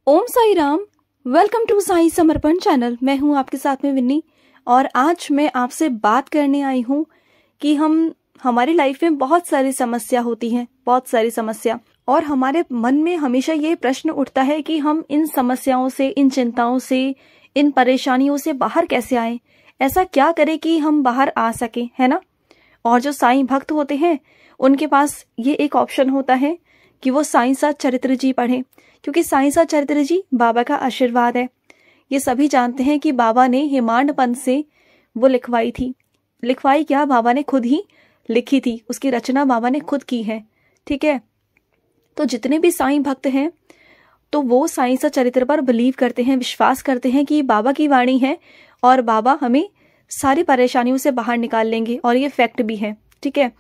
Om Sai Ram. Welcome to Sai Samarpan channel. मैं हूं आपके साथ में विन्नी और आज मैं आपसे बात करने आई हूं कि हमारी लाइफ में बहुत सारी समस्या होती हैं, बहुत सारी समस्या, और हमारे मन में हमेशा ये प्रश्न उठता है कि हम इन समस्याओं से, इन चिंताओं से, इन परेशानियों से बाहर कैसे आए, ऐसा क्या करें कि हम बाहर आ सके, है ना। और जो साईं भक्त होते हैं उनके पास ये एक ऑप्शन होता है कि वो साईं सा चरित्र जी पढ़ें, क्योंकि साईं सा चरित्र जी बाबा का आशीर्वाद है। ये सभी जानते हैं कि बाबा ने हेमांड पंथ से वो लिखवाई थी। लिखवाई क्या, बाबा ने खुद ही लिखी थी, उसकी रचना बाबा ने खुद की है। ठीक है, तो जितने भी साईं भक्त हैं तो वो साईं सा चरित्र पर बिलीव करते हैं, विश्वास करते हैं कि बाबा की वाणी है और बाबा हमें सारी परेशानियों से बाहर निकाल लेंगे, और ये फैक्ट भी है। ठीक है,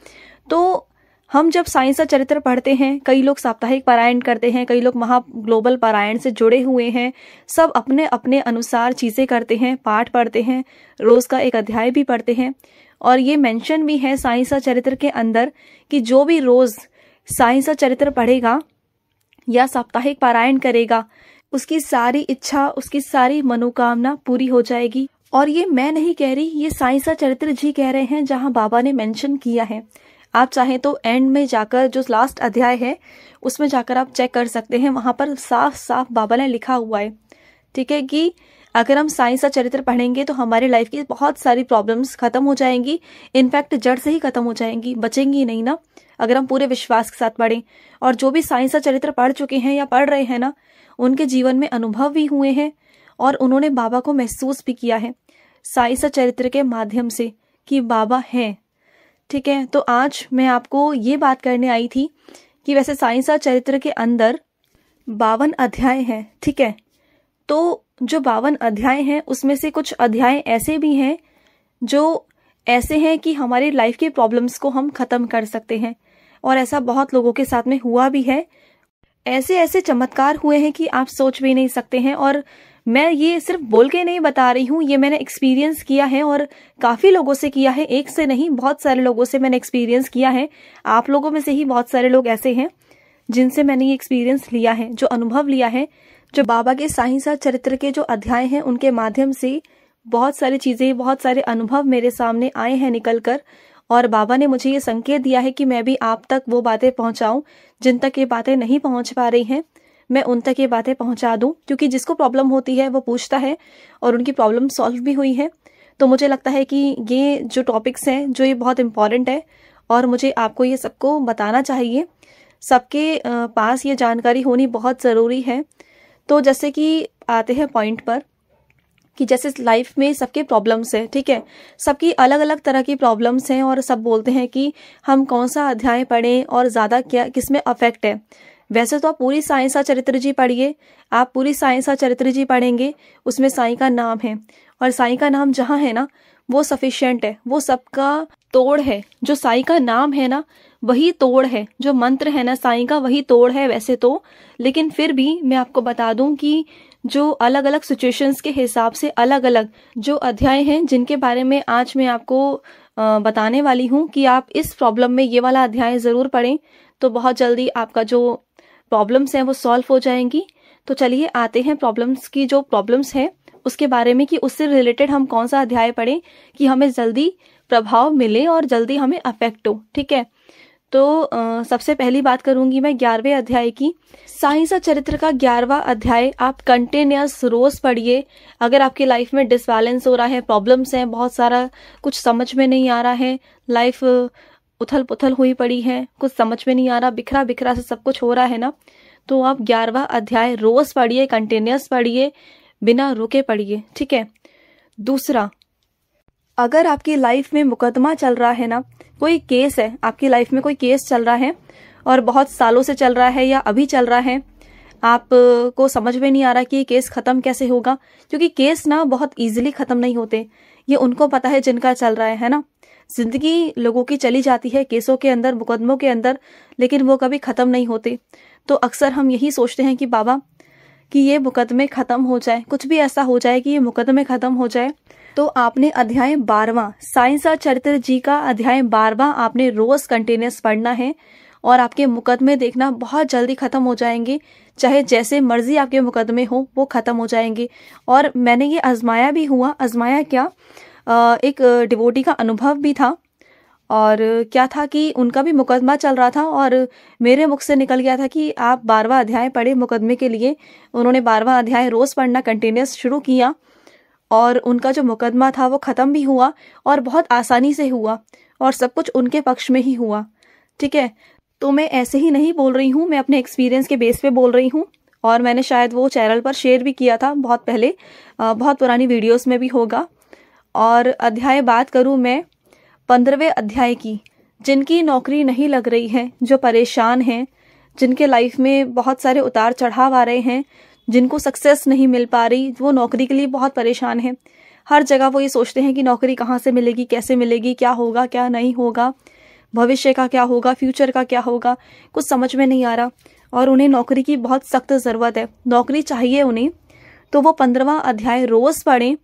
तो हम जब साईं सा चरित्र पढ़ते हैं, कई लोग साप्ताहिक पारायण करते हैं, कई लोग महा ग्लोबल पारायण से जुड़े हुए हैं, सब अपने अपने अनुसार चीजें करते हैं, पाठ पढ़ते हैं, रोज का एक अध्याय भी पढ़ते हैं। और ये मेंशन भी है साईं सा चरित्र के अंदर कि जो भी रोज साईं सा चरित्र पढ़ेगा या साप्ताहिक पारायण करेगा, उसकी सारी इच्छा, उसकी सारी मनोकामना पूरी हो जाएगी। और ये मैं नहीं कह रही, ये साईं सा चरित्र जी कह रहे हैं, जहां बाबा ने मेंशन किया है। आप चाहें तो एंड में जाकर, जो लास्ट अध्याय है उसमें जाकर आप चेक कर सकते हैं, वहां पर साफ साफ बाबा ने लिखा हुआ है। ठीक है, कि अगर हम साईं सा चरित्र पढ़ेंगे तो हमारी लाइफ की बहुत सारी प्रॉब्लम्स खत्म हो जाएंगी, इनफैक्ट जड़ से ही खत्म हो जाएंगी, बचेंगी नहीं ना, अगर हम पूरे विश्वास के साथ पढ़ें। और जो भी साईं सा चरित्र पढ़ चुके हैं या पढ़ रहे हैं ना, उनके जीवन में अनुभव भी हुए हैं और उन्होंने बाबा को महसूस भी किया है साईं सा चरित्र के माध्यम से कि बाबा हैं। ठीक है, तो आज मैं आपको ये बात करने आई थी कि वैसे साईं सा चरित्र के अंदर 52 अध्याय हैं। ठीक है, तो जो 52 अध्याय हैं उसमें से कुछ अध्याय ऐसे भी हैं जो ऐसे हैं कि हमारी लाइफ के प्रॉब्लम्स को हम खत्म कर सकते हैं, और ऐसा बहुत लोगों के साथ में हुआ भी है। ऐसे ऐसे चमत्कार हुए हैं कि आप सोच भी नहीं सकते हैं। और मैं ये सिर्फ बोल के नहीं बता रही हूँ, ये मैंने एक्सपीरियंस किया है और काफी लोगों से किया है, एक से नहीं, बहुत सारे लोगों से मैंने एक्सपीरियंस किया है। आप लोगों में से ही बहुत सारे लोग ऐसे हैं जिनसे मैंने ये एक्सपीरियंस लिया है, जो अनुभव लिया है, जो बाबा के साईं सा चरित्र के जो अध्याय हैं उनके माध्यम से बहुत सारी चीजें, बहुत सारे अनुभव मेरे सामने आए हैं निकल कर। और बाबा ने मुझे ये संकेत दिया है कि मैं भी आप तक वो बातें पहुंचाऊं जिन तक ये बातें नहीं पहुंच पा रही हैं, मैं उन तक ये बातें पहुंचा दूं। क्योंकि जिसको प्रॉब्लम होती है वो पूछता है और उनकी प्रॉब्लम सॉल्व भी हुई है। तो मुझे लगता है कि ये जो टॉपिक्स हैं, जो ये बहुत इंपॉर्टेंट है और मुझे आपको ये सबको बताना चाहिए। सबके पास ये जानकारी होनी बहुत ज़रूरी है। तो जैसे कि आते हैं पॉइंट पर कि जैसे लाइफ में सबके प्रॉब्लम्स है, ठीक है, सबकी अलग अलग तरह की प्रॉब्लम्स हैं, और सब बोलते हैं कि हम कौन सा अध्याय पढ़ें और ज़्यादा क्या किसमें अफेक्ट है। वैसे तो आप पूरी साईं सा चरित्र जी पढ़िए, आप पूरी साईं सा चरित्र जी पढ़ेंगे, उसमें साईं का नाम है, और साईं का नाम जहाँ है ना वो सफिशिएंट है, वो सबका तोड़ है। जो साईं का नाम है ना वही तोड़ है, जो मंत्र है ना साईं का वही तोड़ है वैसे तो। लेकिन फिर भी मैं आपको बता दूं कि जो अलग अलग सिचुएशंस के हिसाब से अलग अलग जो अध्याय हैं, जिनके बारे में आज मैं आपको बताने वाली हूँ कि आप इस प्रॉब्लम में ये वाला अध्याय ज़रूर पढ़ें, तो बहुत जल्दी आपका जो प्रॉब्लम्स हैं वो सॉल्व हो जाएंगी। तो चलिए आते हैं प्रॉब्लम्स की, जो प्रॉब्लम्स हैं उसके बारे में, कि उससे रिलेटेड हम कौन सा अध्याय पढ़ें कि हमें जल्दी प्रभाव मिले और जल्दी हमें अफेक्ट हो। ठीक है, तो सबसे पहली बात करूंगी मैं 11वें अध्याय की। साईं सा चरित्र का 11वां अध्याय आप कंटिन्यूअस रोज पढ़िए। अगर आपकी लाइफ में डिसबैलेंस हो रहा है, प्रॉब्लम्स हैं, बहुत सारा कुछ समझ में नहीं आ रहा है, लाइफ उथल पुथल हुई पड़ी है, कुछ समझ में नहीं आ रहा, बिखरा बिखरा से सब कुछ हो रहा है ना, तो आप 11वां अध्याय रोज पढ़िए, कंटिन्यूअस पढ़िए, बिना रुके पढ़िए। ठीक है। दूसरा, अगर आपकी लाइफ में मुकदमा चल रहा है ना, कोई केस है, आपकी लाइफ में कोई केस चल रहा है और बहुत सालों से चल रहा है या अभी चल रहा है, आप को समझ में नहीं आ रहा कि ये केस खत्म कैसे होगा, क्योंकि केस ना बहुत इजीली खत्म नहीं होते, ये उनको पता है जिनका चल रहा है ना। जिंदगी लोगों की चली जाती है केसों के अंदर, मुकदमों के अंदर, लेकिन वो कभी खत्म नहीं होते। तो अक्सर हम यही सोचते हैं कि बाबा कि ये मुकदमे खत्म हो जाए, कुछ भी ऐसा हो जाए कि ये मुकदमे खत्म हो जाए। तो आपने अध्याय 12वां साईं सा चरित्र जी का अध्याय 12वां आपने रोज कंटिन्यूअस पढ़ना है, और आपके मुकदमे देखना बहुत जल्दी खत्म हो जाएंगे। चाहे जैसे मर्जी आपके मुकदमे हो वो खत्म हो जाएंगे। और मैंने ये आजमाया भी हुआ। आजमाया क्या, एक डिवोटी का अनुभव भी था। और क्या था कि उनका भी मुकदमा चल रहा था और मेरे मुख से निकल गया था कि आप 12वां अध्याय पढ़े मुकदमे के लिए। उन्होंने 12वां अध्याय रोज पढ़ना कंटिन्यूस शुरू किया और उनका जो मुकदमा था वो खत्म भी हुआ और बहुत आसानी से हुआ और सब कुछ उनके पक्ष में ही हुआ। ठीक है, तो मैं ऐसे ही नहीं बोल रही हूँ, मैं अपने एक्सपीरियंस के बेस पे बोल रही हूँ। और मैंने शायद वो चैनल पर शेयर भी किया था बहुत पहले, बहुत पुरानी वीडियोस में भी होगा। और अध्याय बात करूँ मैं 15वें अध्याय की, जिनकी नौकरी नहीं लग रही है, जो परेशान हैं, जिनके लाइफ में बहुत सारे उतार चढ़ाव आ रहे हैं, जिनको सक्सेस नहीं मिल पा रही, वो नौकरी के लिए बहुत परेशान हैं। हर जगह वो ये सोचते हैं कि नौकरी कहाँ से मिलेगी, कैसे मिलेगी, क्या होगा क्या नहीं होगा, भविष्य का क्या होगा, फ्यूचर का क्या होगा, कुछ समझ में नहीं आ रहा और उन्हें नौकरी की बहुत सख्त ज़रूरत है, नौकरी चाहिए उन्हें। तो वो 15वां अध्याय रोज़ पढ़ें।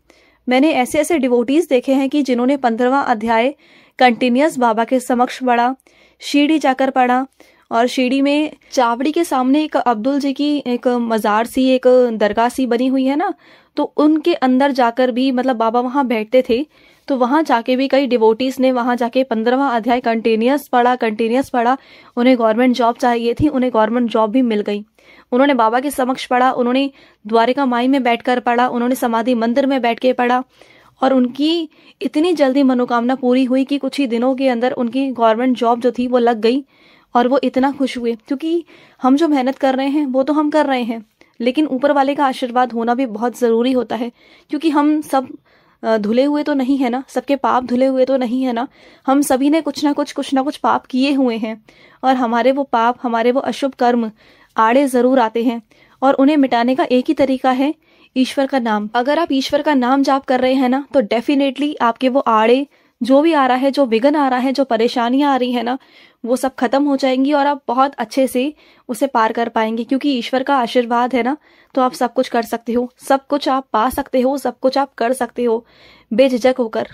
मैंने ऐसे ऐसे डिवोटीज देखे हैं कि जिन्होंने 15वां अध्याय कंटिन्यूस बाबा के समक्ष पढ़ा, शिरडी जाकर पढ़ा। और शिरडी में चावड़ी के सामने एक अब्दुल जी की एक मज़ार सी, एक दरगाह सी बनी हुई है ना, तो उनके अंदर जाकर भी मतलब बाबा वहाँ बैठते थे। तो वहाँ जाके भी कई डिवोटीज ने वहाँ जाके 15वां अध्याय कंटिन्यूस पढ़ा। उन्हें गवर्नमेंट जॉब चाहिए थी, उन्हें गवर्नमेंट जॉब भी मिल गई। उन्होंने बाबा के समक्ष पढ़ा, उन्होंने द्वारिका माई में बैठकर पढ़ा, उन्होंने समाधि मंदिर में बैठ के पढ़ा और उनकी इतनी जल्दी मनोकामना पूरी हुई कि कुछ ही दिनों के अंदर उनकी गवर्नमेंट जॉब जो थी वो लग गई। और वो इतना खुश हुए, क्योंकि हम जो मेहनत कर रहे हैं वो तो हम कर रहे हैं, लेकिन ऊपर वाले का आशीर्वाद होना भी बहुत ज़रूरी होता है। क्योंकि हम सब धुले हुए तो नहीं है ना, सबके पाप धुले हुए तो नहीं है ना, हम सभी ने कुछ ना कुछ पाप किए हुए हैं और हमारे वो पाप, हमारे वो अशुभ कर्म आड़े ज़रूर आते हैं और उन्हें मिटाने का एक ही तरीका है, ईश्वर का नाम। अगर आप ईश्वर का नाम जाप कर रहे हैं ना, तो डेफिनेटली आपके वो आड़े जो भी आ रहा है, जो विघ्न आ रहा है, जो परेशानियां आ रही है ना, वो सब खत्म हो जाएंगी और आप बहुत अच्छे से उसे पार कर पाएंगे। क्योंकि ईश्वर का आशीर्वाद है ना, तो आप सब कुछ कर सकते हो, सब कुछ आप पा सकते हो, सब कुछ आप कर सकते हो बेझिझक होकर।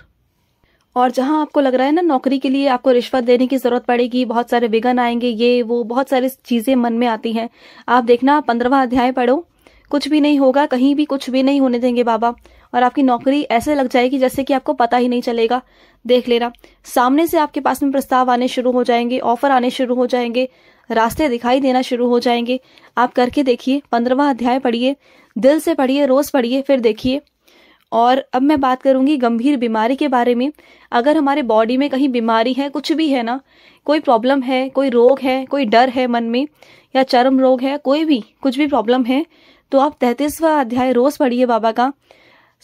और जहां आपको लग रहा है ना नौकरी के लिए आपको रिश्वत देने की जरूरत पड़ेगी, बहुत सारे विघ्न आएंगे, ये वो बहुत सारी चीजें मन में आती हैं, आप देखना 15वां अध्याय पढ़ो, कुछ भी नहीं होगा, कहीं भी कुछ भी नहीं होने देंगे बाबा। और आपकी नौकरी ऐसे लग जाएगी जैसे कि आपको पता ही नहीं चलेगा। देख लेना, सामने से आपके पास में प्रस्ताव आने शुरू हो जाएंगे, ऑफर आने शुरू हो जाएंगे, रास्ते दिखाई देना शुरू हो जाएंगे। आप करके देखिए, 15वां अध्याय पढ़िए, दिल से पढ़िए, रोज पढ़िए, फिर देखिए। और अब मैं बात करूंगी गंभीर बीमारी के बारे में। अगर हमारे बॉडी में कहीं बीमारी है, कुछ भी है ना, कोई प्रॉब्लम है, कोई रोग है, कोई डर है मन में, या चर्म रोग है, कोई भी कुछ भी प्रॉब्लम है, तो आप 33वां अध्याय रोज पढ़िए बाबा का।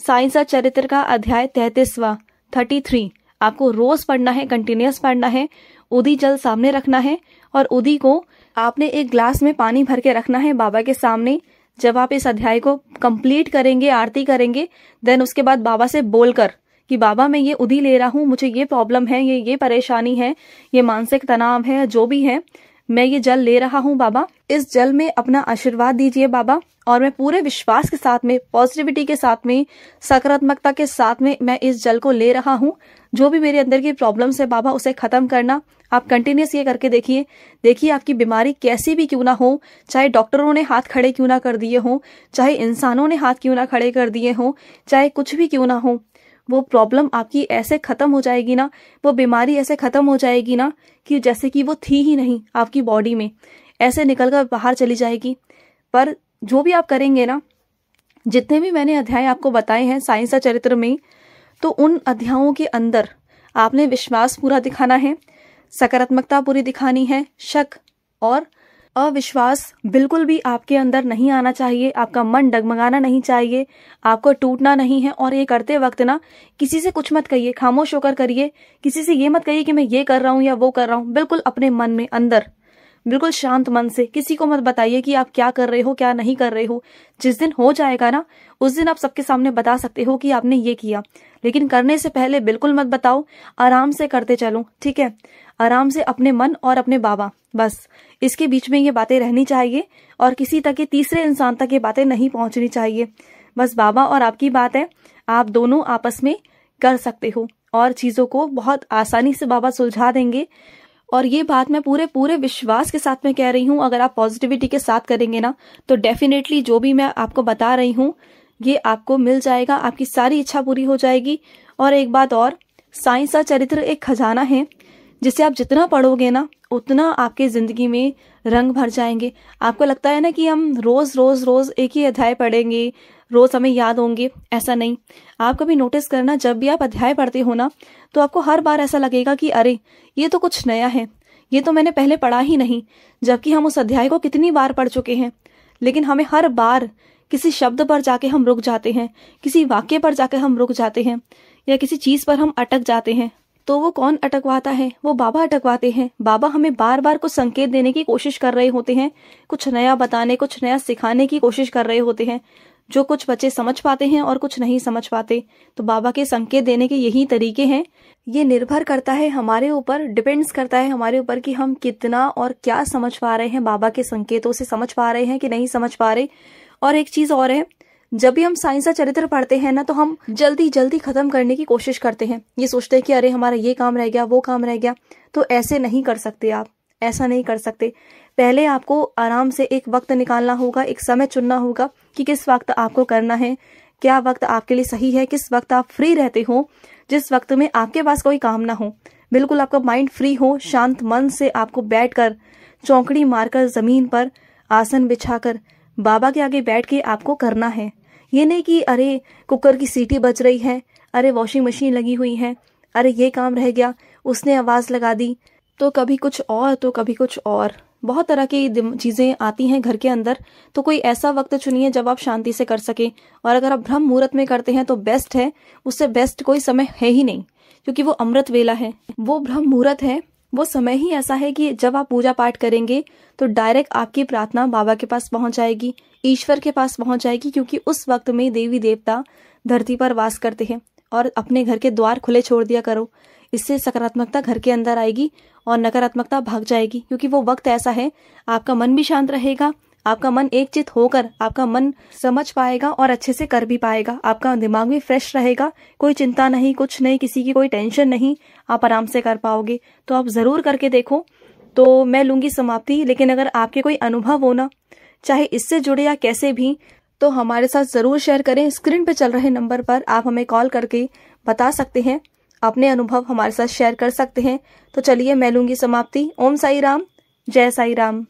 साईं सच्चरित्र का अध्याय 33 आपको रोज पढ़ना है, कंटिन्यूस पढ़ना है। उदी जल सामने रखना है और उदी को आपने एक ग्लास में पानी भर के रखना है बाबा के सामने। जब आप इस अध्याय को कंप्लीट करेंगे, आरती करेंगे, देन उसके बाद बाबा से बोलकर कि बाबा मैं ये उदी ले रहा हूँ, मुझे ये प्रॉब्लम है, ये परेशानी है, ये मानसिक तनाव है, जो भी है, मैं ये जल ले रहा हूँ बाबा, इस जल में अपना आशीर्वाद दीजिए बाबा। और मैं पूरे विश्वास के साथ में, पॉजिटिविटी के साथ में, सकारात्मकता के साथ में मैं इस जल को ले रहा हूँ। जो भी मेरे अंदर की प्रॉब्लम्स है बाबा, उसे खत्म करना। आप कंटिन्यूस ये करके देखिए आपकी बीमारी कैसी भी क्यों ना हो, चाहे डॉक्टरों ने हाथ खड़े क्यों ना कर दिए हों, चाहे इंसानों ने हाथ क्यों ना खड़े कर दिए हों, चाहे कुछ भी क्यों ना हो, वो प्रॉब्लम आपकी ऐसे खत्म हो जाएगी ना, वो बीमारी ऐसे खत्म हो जाएगी ना कि जैसे कि वो थी ही नहीं आपकी बॉडी में, ऐसे निकलकर बाहर चली जाएगी। पर जो भी आप करेंगे ना, जितने भी मैंने अध्याय आपको बताए हैं साईं सच्चरित्र में, तो उन अध्यायों के अंदर आपने विश्वास पूरा दिखाना है, सकारात्मकता पूरी दिखानी है, शक और अविश्वास बिल्कुल भी आपके अंदर नहीं आना चाहिए, आपका मन डगमगाना नहीं चाहिए, आपको टूटना नहीं है। और ये करते वक्त ना किसी से कुछ मत कहिए, खामोश होकर करिए, किसी से ये मत कहिए कि मैं ये कर रहा हूँ या वो कर रहा हूँ, बिल्कुल अपने मन में अंदर, बिल्कुल शांत मन से, किसी को मत बताइए कि आप क्या कर रहे हो, क्या नहीं कर रहे हो। जिस दिन हो जाएगा ना, उस दिन आप सबके सामने बता सकते हो कि आपने ये किया, लेकिन करने से पहले बिल्कुल मत बताओ, आराम से करते चलो, ठीक है, आराम से अपने मन और अपने बाबा, बस इसके बीच में ये बातें रहनी चाहिए और किसी तक के तीसरे इंसान तक ये बातें नहीं पहुंचनी चाहिए। बस बाबा और आपकी बात है, आप दोनों आपस में कर सकते हो और चीजों को बहुत आसानी से बाबा सुलझा देंगे। और ये बात मैं पूरे पूरे विश्वास के साथ में कह रही हूँ। अगर आप पॉजिटिविटी के साथ करेंगे ना तो डेफिनेटली जो भी मैं आपको बता रही हूँ ये आपको मिल जाएगा, आपकी सारी इच्छा पूरी हो जाएगी। और एक बात और, साइंस का चरित्र एक खजाना है जिसे आप जितना पढ़ोगे ना उतना आपके जिंदगी में रंग भर जाएंगे। आपको लगता है ना कि हम रोज रोज रोज एक ही अध्याय पढ़ेंगे, रोज हमें याद होंगे, ऐसा नहीं। आप कभी नोटिस करना, जब भी आप अध्याय पढ़ते हो ना तो आपको हर बार ऐसा लगेगा कि अरे ये तो कुछ नया है, ये तो मैंने पहले पढ़ा ही नहीं, जबकि हम उस अध्याय को कितनी बार पढ़ चुके हैं। लेकिन हमें हर बार किसी शब्द पर जाके हम रुक जाते हैं, किसी वाक्य पर जाकर हम रुक जाते हैं, या किसी चीज पर हम अटक जाते हैं। तो वो कौन अटकवाता है? वो बाबा अटकवाते हैं। बाबा हमें बार बार कुछ संकेत देने की कोशिश कर रहे होते हैं, कुछ नया बताने, कुछ नया सिखाने की कोशिश कर रहे होते हैं, जो कुछ बच्चे समझ पाते हैं और कुछ नहीं समझ पाते। तो बाबा के संकेत देने के यही तरीके हैं। ये निर्भर करता है हमारे ऊपर, डिपेंड्स करता है हमारे ऊपर कि हम कितना और क्या समझ पा रहे हैं, बाबा के संकेतों से समझ पा रहे हैं कि नहीं समझ पा रहे। और एक चीज और है, जब भी हम साइंस का चरित्र पढ़ते हैं ना तो हम जल्दी जल्दी खत्म करने की कोशिश करते हैं। ये सोचते हैं कि अरे हमारा ये काम रह गया, वो काम रह गया। तो ऐसे नहीं कर सकते आप, ऐसा नहीं कर सकते। पहले आपको आराम से एक वक्त निकालना होगा, एक समय चुनना होगा कि किस वक्त आपको करना है, क्या वक्त आपके लिए सही है, किस वक्त आप फ्री रहते हो, जिस वक्त में आपके पास कोई काम ना हो, बिल्कुल आपका माइंड फ्री हो। शांत मन से आपको बैठकर चौकड़ी मारकर जमीन पर आसन बिछाकर बाबा के आगे बैठ के आपको करना है। ये नहीं कि अरे कुकर की सीटी बज रही है, अरे वॉशिंग मशीन लगी हुई है, अरे ये काम रह गया, उसने आवाज लगा दी, तो कभी कुछ और तो कभी कुछ और। बहुत तरह की चीजें आती हैं घर के अंदर। तो कोई ऐसा वक्त चुनिए जब आप शांति से कर सके। और अगर आप ब्रह्म मुहूर्त में करते हैं तो बेस्ट है, उससे बेस्ट कोई समय है ही नहीं, क्योंकि वो अमृत वेला है, वो ब्रह्म मुहूर्त है। वो समय ही ऐसा है कि जब आप पूजा पाठ करेंगे तो डायरेक्ट आपकी प्रार्थना बाबा के पास पहुंच जाएगी, ईश्वर के पास पहुंच जाएगी, क्योंकि उस वक्त में देवी देवता धरती पर वास करते हैं। और अपने घर के द्वार खुले छोड़ दिया करो, इससे सकारात्मकता घर के अंदर आएगी और नकारात्मकता भाग जाएगी। क्योंकि वो वक्त ऐसा है, आपका मन भी शांत रहेगा, आपका मन एकचित होकर आपका मन समझ पाएगा और अच्छे से कर भी पाएगा। आपका दिमाग भी फ्रेश रहेगा, कोई चिंता नहीं, कुछ नहीं, किसी की कोई टेंशन नहीं, आप आराम से कर पाओगे। तो आप जरूर करके देखो। तो मैं लूंगी समाप्ति, लेकिन अगर आपके कोई अनुभव हो ना, चाहे इससे जुड़े या कैसे भी, तो हमारे साथ जरूर शेयर करें। स्क्रीन पे चल रहे नंबर पर आप हमें कॉल करके बता सकते हैं, अपने अनुभव हमारे साथ शेयर कर सकते हैं। तो चलिए मैं लूंगी समाप्ति। ओम साई राम, जय साई राम।